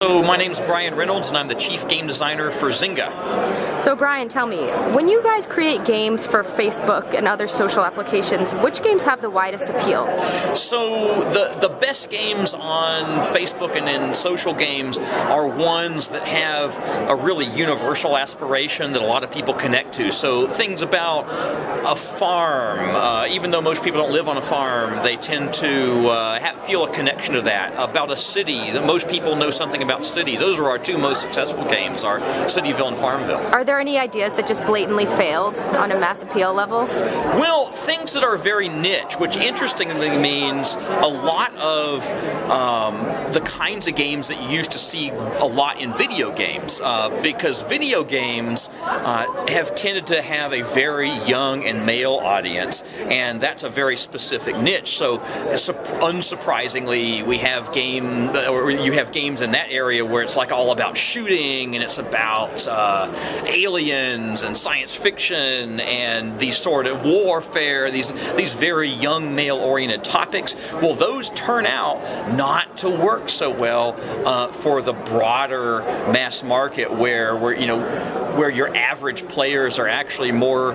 So my name's Brian Reynolds and I'm the Chief Game Designer for Zynga. So Brian, tell me, when you guys create games for Facebook and other social applications, which games have the widest appeal? So the best games on Facebook and in social games are ones that have a really universal aspiration that a lot of people connect to. So things about a farm, even though most people don't live on a farm, they tend to feel a connection to that. About a city, that most people know something about cities. Those are our two most successful games, are Cityville and Farmville. Are there any ideas that just blatantly failed on a mass appeal level? Well, things that are very niche, which interestingly means a lot of the kinds of games that you used to see a lot in video games, because video games have tended to have a very young and male audience, and that's a very specific niche. So, unsurprisingly, you have games in that area where it's like all about shooting and it's about aliens and science fiction and these sort of warfare, these very young male-oriented topics. Well, those turn out not to work so well for the broader mass market, where your average players are actually more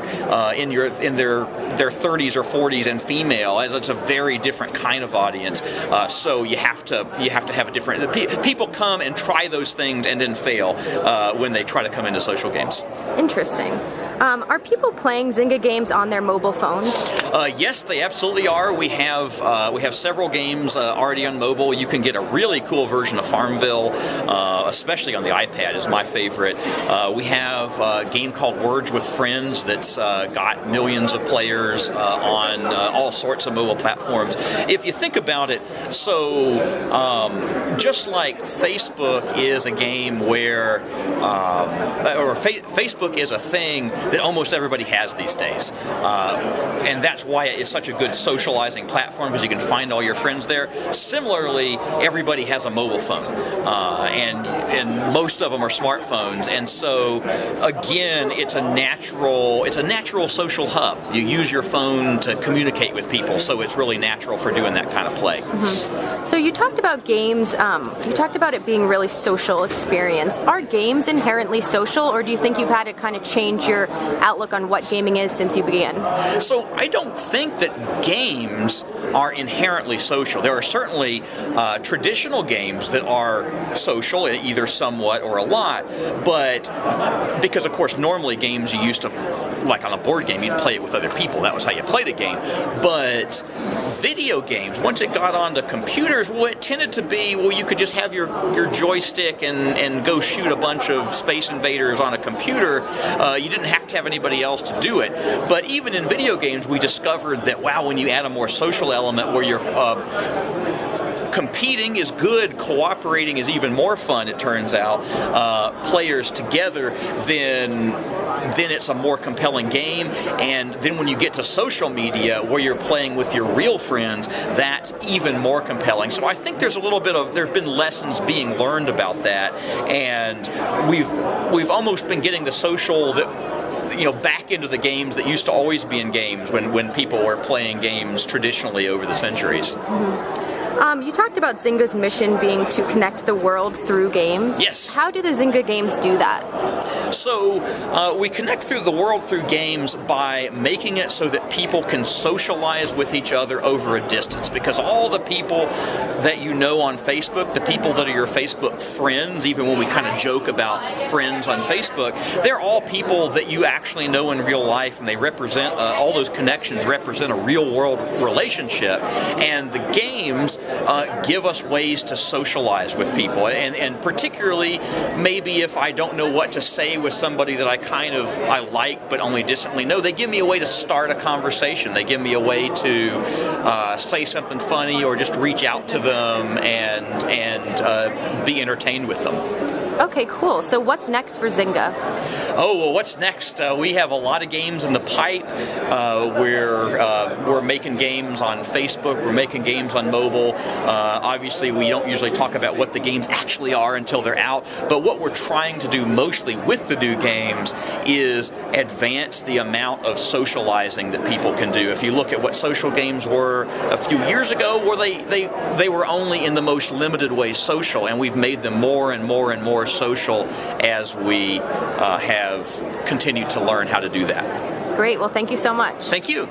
in their 30s or 40s and female, as it's a very different kind of audience. So you have to have a different. People come and try those things and then fail when they try to come into social games. Interesting. Are people playing Zynga games on their mobile phones? Yes, they absolutely are. We have several games already on mobile. You can get a really cool version of Farmville, especially on the iPad is my favorite. We have a game called Words with Friends that's got millions of players on all sorts of mobile platforms. If you think about it, so just like Facebook is a game where, Facebook is a thing that almost everybody has these days. And that's why it's such a good socializing platform, because you can find all your friends there. Similarly, everybody has a mobile phone, and most of them are smartphones. And so, again, it's a natural social hub. You use your phone to communicate with people, so it's really natural for doing that kind of play. Mm-hmm. So you talked about games. You talked about it being a really social experience. Are games inherently social, or do you think you've had to kind of change your outlook on what gaming is since you began? So I don't think that games are inherently social. There are certainly traditional games that are social, either somewhat or a lot, but because of course normally games you used to, like on a board game, you'd play it with other people. That was how you played a game. But video games, once it got onto computers, well, it tended to be, well, you could just have your joystick and go shoot a bunch of Space Invaders on a computer. You didn't have to have anybody else to do it. But even in video games, we discovered that, wow, when you add a more social element where you're competing is good, cooperating is even more fun, it turns out, players together, then it's a more compelling game. And then when you get to social media where you're playing with your real friends, that's even more compelling. So I think there have been lessons being learned about that, and we've almost been getting the social back into the games that used to always be in games when people were playing games traditionally over the centuries. Mm-hmm. You talked about Zynga's mission being to connect the world through games. Yes. How do the Zynga games do that? So we connect through the world through games by making it so that people can socialize with each other over a distance, because all the people that you know on Facebook, the people that are your Facebook friends, even when we kind of joke about friends on Facebook, they're all people that you actually know in real life, and they represent, all those connections represent a real world relationship. And the games give us ways to socialize with people, and particularly maybe if I don't know what to say with somebody that I like but only distantly know, they give me a way to start a conversation. They give me a way to say something funny or just reach out to them and be entertained with them. Okay, cool. So what's next for Zynga? Oh, well, what's next? We have a lot of games in the pipe. We're making games on Facebook. We're making games on mobile. Obviously, we don't usually talk about what the games actually are until they're out. But what we're trying to do mostly with the new games is advance the amount of socializing that people can do. If you look at what social games were a few years ago, where they were only in the most limited way social, and we've made them more and more and more social as we have continued to learn how to do that. Great. Well, thank you so much. Thank you.